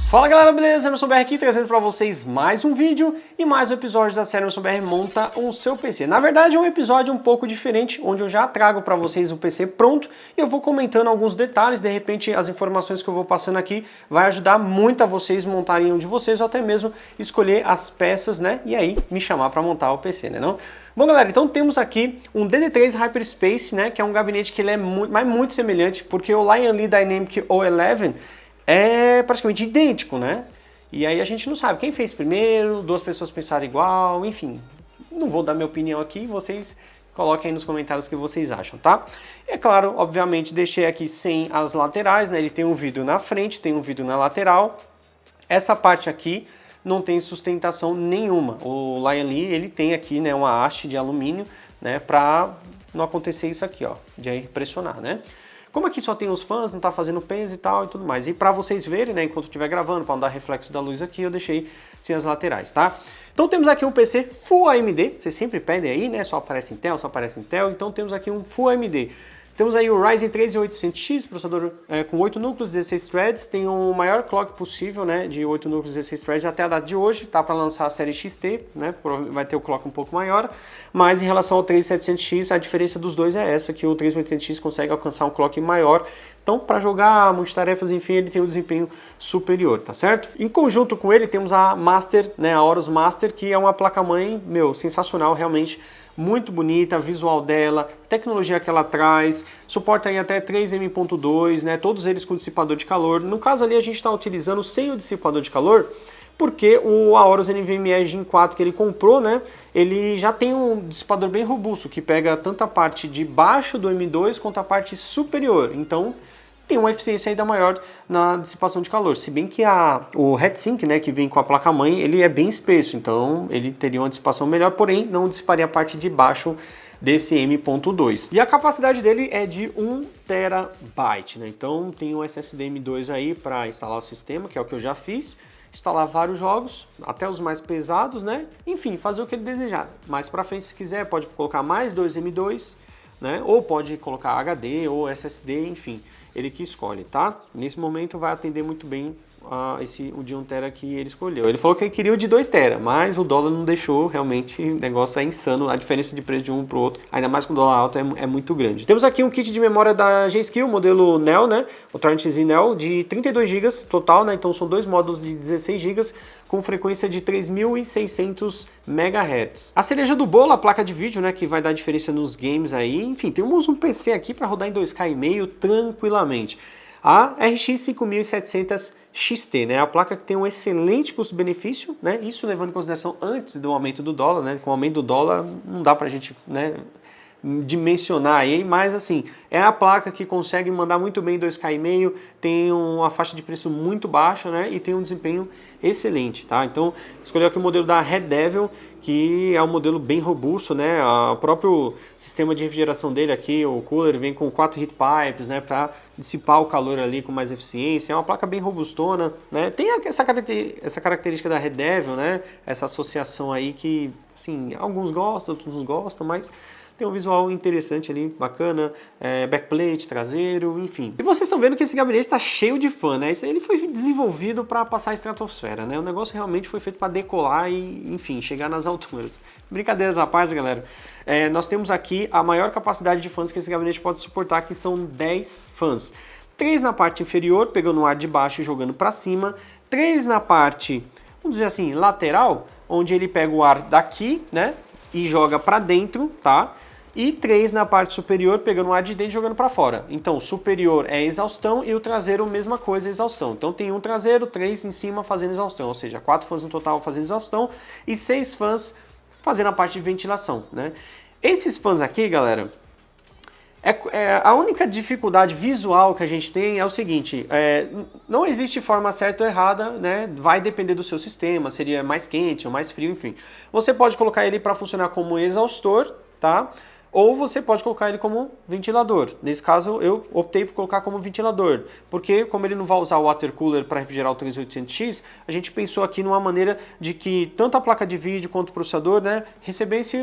Fala galera, beleza? Emerson BR aqui trazendo para vocês mais um vídeo e mais um episódio da série Emerson BR Monta o Seu PC. Na verdade é um episódio um pouco diferente, onde eu já trago para vocês o PC pronto e eu vou comentando alguns detalhes, de repente as informações que eu vou passando aqui vai ajudar muito a vocês montarem um de vocês ou até mesmo escolher as peças, né? E aí me chamar para montar o PC, né não? Bom galera, então temos aqui um DD3 Hyperspace, né? Que é um gabinete que ele é muito semelhante, porque o Lion Lee Dynamic O11 é praticamente idêntico, né? E aí a gente não sabe quem fez primeiro, duas pessoas pensaram igual, enfim. Não vou dar minha opinião aqui, vocês coloquem aí nos comentários o que vocês acham, tá? É claro, obviamente, deixei aqui sem as laterais, né? Ele tem um vidro na frente, tem um vidro na lateral. Essa parte aqui não tem sustentação nenhuma. O Lion Lee, ele tem aqui, né, uma haste de alumínio, né, pra não acontecer isso aqui, ó, de pressionar, né? Como aqui só tem os fãs, não tá fazendo peso e tal e tudo mais. E para vocês verem, né, enquanto eu estiver gravando, para não dar reflexo da luz aqui, eu deixei sem as laterais, tá? Então temos aqui um PC Full AMD, vocês sempre pedem aí, né, só aparece Intel, então temos aqui um Full AMD. Temos aí o Ryzen 3800X, processador com 8 núcleos, 16 threads, tem o maior clock possível, né, de 8 núcleos, 16 threads até a data de hoje, tá para lançar a série XT, né, vai ter o clock um pouco maior, mas em relação ao 3700X, a diferença dos dois é essa, que o 3800X consegue alcançar um clock maior, então para jogar multitarefas, enfim, ele tem um desempenho superior, tá certo? Em conjunto com ele temos a Master, né, a Aorus Master, que é uma placa-mãe, sensacional, realmente, muito bonita, visual dela, tecnologia que ela traz, suporta aí até 3M.2, né, todos eles com dissipador de calor. No caso ali a gente está utilizando sem o dissipador de calor, porque o Aorus NVMe Gen 4 que ele comprou, né, ele já tem um dissipador bem robusto, que pega tanto a parte de baixo do M2 quanto a parte superior, então tem uma eficiência ainda maior na dissipação de calor, se bem que o heatsink, né, que vem com a placa-mãe, ele é bem espesso, então ele teria uma dissipação melhor, porém não dissiparia a parte de baixo desse M.2. E a capacidade dele é de 1 TB, né, então tem um SSD M2 aí para instalar o sistema, que é o que eu já fiz, instalar vários jogos, até os mais pesados, né, enfim, fazer o que ele desejar. Mais para frente, se quiser, pode colocar mais 2 M2, né, ou pode colocar HD ou SSD, enfim, ele que escolhe, tá? Nesse momento vai atender muito bem o de 1 TB que ele escolheu. Ele falou que ele queria o de 2 TB, mas o dólar não deixou, realmente o negócio é insano, a diferença de preço de um para o outro, ainda mais com o dólar alto, é muito grande. Temos aqui um kit de memória da G-Skill, modelo Neo, né? O Torrent Z Neo, de 32 GB total, né? Então são dois módulos de 16 GB com frequência de 3.600 MHz. A cereja do bolo, a placa de vídeo, né, que vai dar diferença nos games aí. Enfim, temos um PC aqui para rodar em 2K e meio tranquilamente. A RX 5700 XT, né, a placa que tem um excelente custo-benefício, né, isso levando em consideração antes do aumento do dólar, né, com o aumento do dólar não dá pra gente, né, dimensionar aí, mas assim, é a placa que consegue mandar muito bem 2K e meio, tem uma faixa de preço muito baixa, né, e tem um desempenho excelente, tá? Então, escolhi aqui o modelo da Red Devil, que é um modelo bem robusto, né? O próprio sistema de refrigeração dele aqui, o cooler, vem com 4 heat pipes, né, para dissipar o calor ali com mais eficiência. É uma placa bem robustona, né? Tem essa característica da Red Devil, né? Essa associação aí que, assim, alguns gostam, outros não gostam, mas tem um visual interessante ali, bacana, backplate, traseiro, enfim. E vocês estão vendo que esse gabinete está cheio de fã, né? Ele foi desenvolvido para passar a estratosfera, né? O negócio realmente foi feito para decolar e, enfim, chegar nas alturas. Brincadeiras à parte, galera. Nós temos aqui a maior capacidade de fãs que esse gabinete pode suportar, que são 10 fãs. 3 na parte inferior, pegando o ar de baixo e jogando para cima. 3 na parte, vamos dizer assim, lateral, onde ele pega o ar daqui, né? E joga para dentro, tá? E 3 na parte superior, pegando o ar de dentro e jogando para fora. Então, o superior é exaustão e o traseiro, mesma coisa, exaustão. Então, tem um traseiro, 3 em cima fazendo exaustão, ou seja, 4 fãs no total fazendo exaustão e 6 fãs fazendo a parte de ventilação, né? Esses fãs aqui, galera, a única dificuldade visual que a gente tem é o seguinte, não existe forma certa ou errada, né? Vai depender do seu sistema, seria mais quente ou mais frio, enfim. Você pode colocar ele para funcionar como exaustor, tá? Ou você pode colocar ele como ventilador. Nesse caso, eu optei por colocar como ventilador, porque como ele não vai usar o water cooler para refrigerar o 3800X, a gente pensou aqui numa maneira de que tanto a placa de vídeo quanto o processador, né, recebesse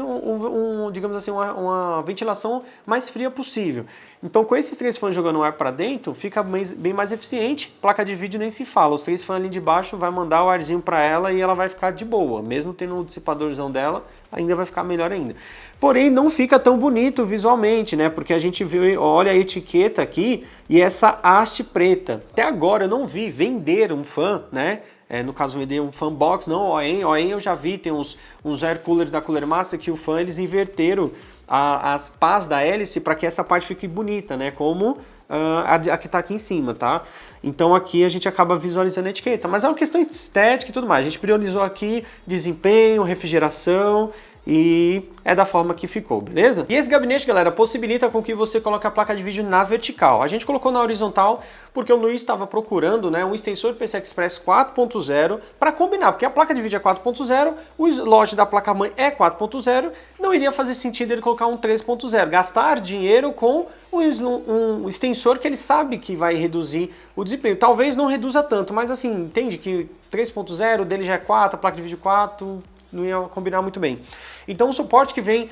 digamos assim, uma ventilação mais fria possível. Então com esses 3 fãs jogando o ar para dentro, fica bem mais eficiente. Placa de vídeo nem se fala, os 3 fãs ali de baixo vai mandar o arzinho para ela e ela vai ficar de boa, mesmo tendo o dissipadorzão dela, ainda vai ficar melhor ainda. Porém não fica tão bonito visualmente, né? Porque a gente viu, olha a etiqueta aqui e essa haste preta. Até agora eu não vi vender um fã, né? No caso, vender um fan box, não OEM eu já vi, tem uns air coolers da Cooler Master que o fan eles inverteram as pás da hélice para que essa parte fique bonita, né? Como a que está aqui em cima, tá? Então aqui a gente acaba visualizando a etiqueta, mas é uma questão estética e tudo mais. A gente priorizou aqui desempenho, refrigeração e é da forma que ficou, beleza? E esse gabinete, galera, possibilita com que você coloque a placa de vídeo na vertical. A gente colocou na horizontal porque o Luiz estava procurando, né, um extensor PCI Express 4.0 para combinar, porque a placa de vídeo é 4.0, o slot da placa-mãe é 4.0, não iria fazer sentido ele colocar um 3.0, gastar dinheiro com um extensor que ele sabe que vai reduzir o desempenho. Talvez não reduza tanto, mas assim, entende que 3.0 dele já é 4, a placa de vídeo 4... não ia combinar muito bem. Então o suporte que vem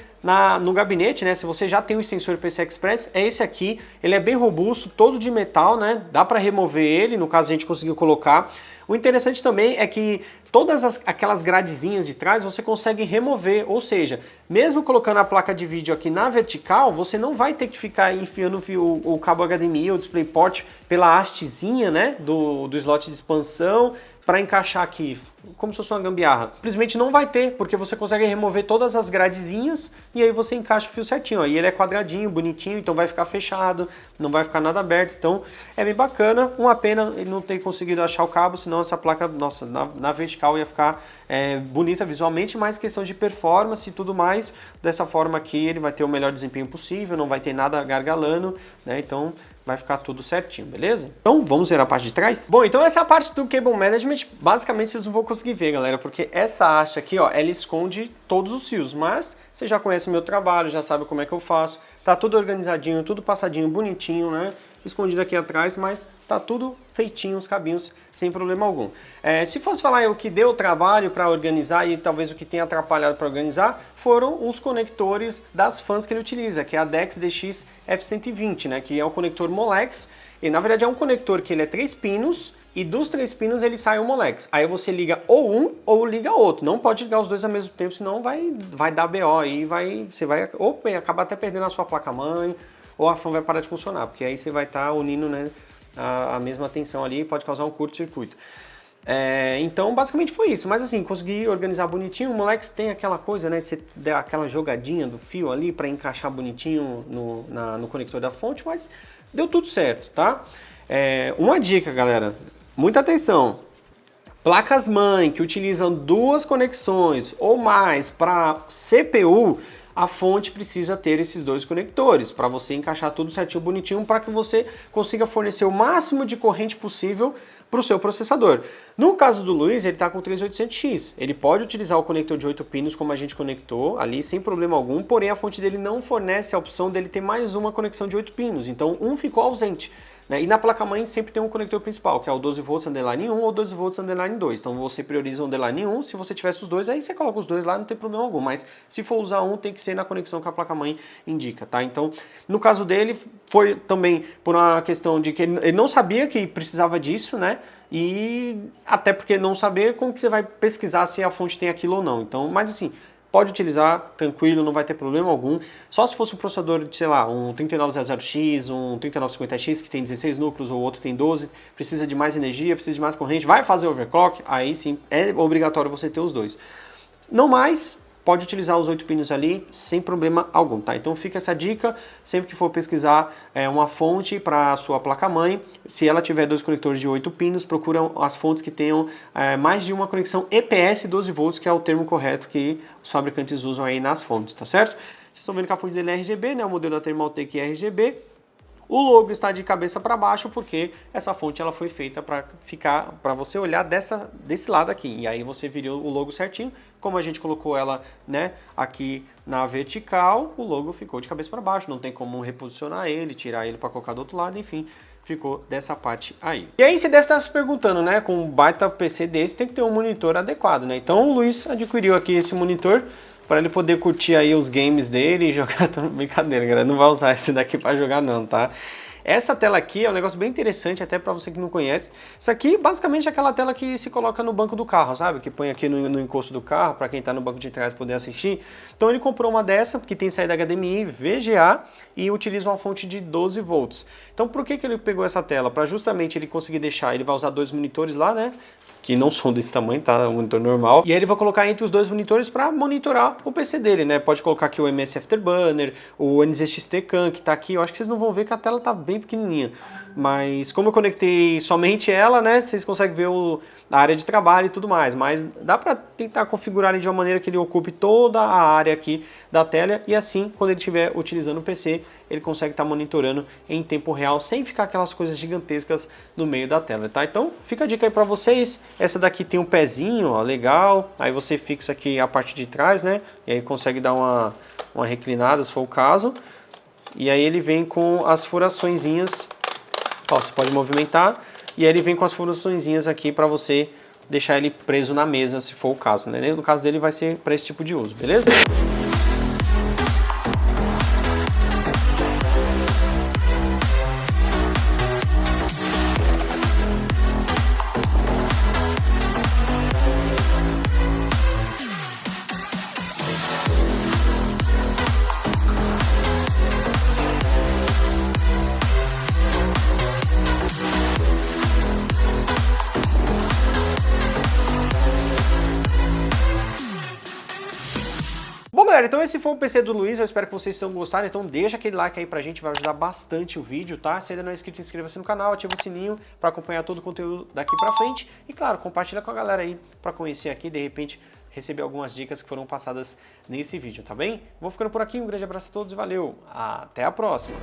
no gabinete, né, se você já tem o extensor PCI Express, é esse aqui. Ele é bem robusto, todo de metal, né, dá para remover ele, no caso a gente conseguiu colocar. O interessante também é que todas aquelas gradezinhas de trás você consegue remover, ou seja, mesmo colocando a placa de vídeo aqui na vertical, você não vai ter que ficar enfiando o cabo HDMI ou DisplayPort pela hastezinha, né, do slot de expansão para encaixar aqui, como se fosse uma gambiarra. Simplesmente não vai ter, porque você consegue remover todas as gradezinhas e aí você encaixa o fio certinho. Ó. E ele é quadradinho, bonitinho, então vai ficar fechado, não vai ficar nada aberto. Então é bem bacana. Uma pena ele não ter conseguido achar o cabo, senão essa placa, nossa, na vertical ia ficar bonita visualmente, mas questão de performance e tudo mais. Dessa forma aqui ele vai ter o melhor desempenho possível, não vai ter nada gargalando, né? Então vai ficar tudo certinho, beleza? Então vamos ver a parte de trás? Bom, então essa é a parte do Cable Management. Basicamente vocês não vão conseguir ver, galera, porque essa haste aqui, ó, ela esconde todos os fios, mas você já conhece o meu trabalho, já sabe como é que eu faço. Tá tudo organizadinho, tudo passadinho, bonitinho, né? Escondido aqui atrás, mas tá tudo feitinho, os cabinhos, sem problema algum. Se fosse falar o que deu trabalho para organizar e talvez o que tenha atrapalhado para organizar, foram os conectores das fãs que ele utiliza, que é a Dex DX F120, né, que é o conector Molex, e na verdade é um conector que ele é 3 pinos, e dos 3 pinos ele sai o Molex. Aí você liga ou um ou liga outro. Não pode ligar os dois ao mesmo tempo, senão vai dar BO aí, você vai ou acabar até perdendo a sua placa-mãe, ou a fã vai parar de funcionar, porque aí você vai estar unindo, né, a mesma tensão ali e pode causar um curto-circuito. Então basicamente foi isso, mas assim, consegui organizar bonitinho. O Molex tem aquela coisa, né, de você dar aquela jogadinha do fio ali para encaixar bonitinho no conector da fonte, mas deu tudo certo, tá? Uma dica, galera, muita atenção. Placas-mãe que utilizam 2 conexões ou mais para CPU, a fonte precisa ter esses 2 conectores para você encaixar tudo certinho, bonitinho, para que você consiga fornecer o máximo de corrente possível para o seu processador. No caso do Luiz, ele está com 3800X. Ele pode utilizar o conector de 8 pinos como a gente conectou ali, sem problema algum, porém a fonte dele não fornece a opção dele ter mais uma conexão de 8 pinos, então um ficou ausente. E na placa-mãe sempre tem um conector principal, que é o 12V underline 1 ou 12V underline 2. Então você prioriza o underline 1, se você tivesse os dois, aí você coloca os dois lá, não tem problema algum. Mas se for usar um, tem que ser na conexão que a placa-mãe indica, tá? Então, no caso dele, foi também por uma questão de que ele não sabia que precisava disso, né? E até porque não saber, como que você vai pesquisar se a fonte tem aquilo ou não. Então, mas assim, pode utilizar, tranquilo, não vai ter problema algum. Só se fosse um processador de, sei lá, um 3900X, um 3950X que tem 16 núcleos ou outro tem 12, precisa de mais energia, precisa de mais corrente, vai fazer overclock, aí sim é obrigatório você ter os dois. Não mais, pode utilizar os 8 pinos ali sem problema algum, tá? Então fica essa dica, sempre que for pesquisar uma fonte para a sua placa-mãe, se ela tiver 2 conectores de 8 pinos, procura as fontes que tenham mais de uma conexão EPS 12V, que é o termo correto que os fabricantes usam aí nas fontes, tá certo? Vocês estão vendo que a fonte dele é RGB, né? O modelo da Thermaltake é RGB. O logo está de cabeça para baixo porque essa fonte ela foi feita para você olhar desse lado aqui. E aí você viria o logo certinho. Como a gente colocou ela, né, aqui na vertical, o logo ficou de cabeça para baixo. Não tem como reposicionar ele, tirar ele para colocar do outro lado, enfim, ficou dessa parte aí. E aí você deve estar se perguntando, né, com um baita PC desse tem que ter um monitor adequado, né? Então o Luiz adquiriu aqui esse monitor para ele poder curtir aí os games dele e jogar. Brincadeira, galera, não vai usar esse daqui para jogar não, tá? Essa tela aqui é um negócio bem interessante, até para você que não conhece. Isso aqui basicamente é aquela tela que se coloca no banco do carro, sabe? Que põe aqui no encosto do carro, para quem está no banco de trás poder assistir. Então ele comprou uma dessa, que tem saída HDMI, VGA e utiliza uma fonte de 12 volts. Então por que ele pegou essa tela? Para justamente ele conseguir deixar, ele vai usar 2 monitores lá, né? Que não são desse tamanho, tá? Um monitor normal. E aí ele vai colocar entre os 2 monitores para monitorar o PC dele, né? Pode colocar aqui o MS Afterburner, o NZXT CAN, que tá aqui. Eu acho que vocês não vão ver que a tela tá bem pequenininha. Mas como eu conectei somente ela, né? Vocês conseguem ver a área de trabalho e tudo mais. Mas dá para tentar configurar ele de uma maneira que ele ocupe toda a área aqui da tela. E assim, quando ele estiver utilizando o PC, ele consegue estar monitorando em tempo real, sem ficar aquelas coisas gigantescas no meio da tela, tá? Então, fica a dica aí para vocês. Essa daqui tem um pezinho, ó, legal. Aí você fixa aqui a parte de trás, né? E aí consegue dar uma reclinada, se for o caso. E aí ele vem com as furaçõezinhas. Ó, você pode movimentar. E aí ele vem com as furaçõezinhas aqui para você deixar ele preso na mesa, se for o caso, né? No caso dele vai ser para esse tipo de uso, beleza? Bom, galera, então esse foi o PC do Luiz, eu espero que vocês tenham gostado, então deixa aquele like aí pra gente, vai ajudar bastante o vídeo, tá? Se ainda não é inscrito, inscreva-se no canal, ativa o sininho pra acompanhar todo o conteúdo daqui pra frente e, claro, compartilha com a galera aí pra conhecer aqui, de repente, receber algumas dicas que foram passadas nesse vídeo, tá bem? Vou ficando por aqui, um grande abraço a todos e valeu! Até a próxima!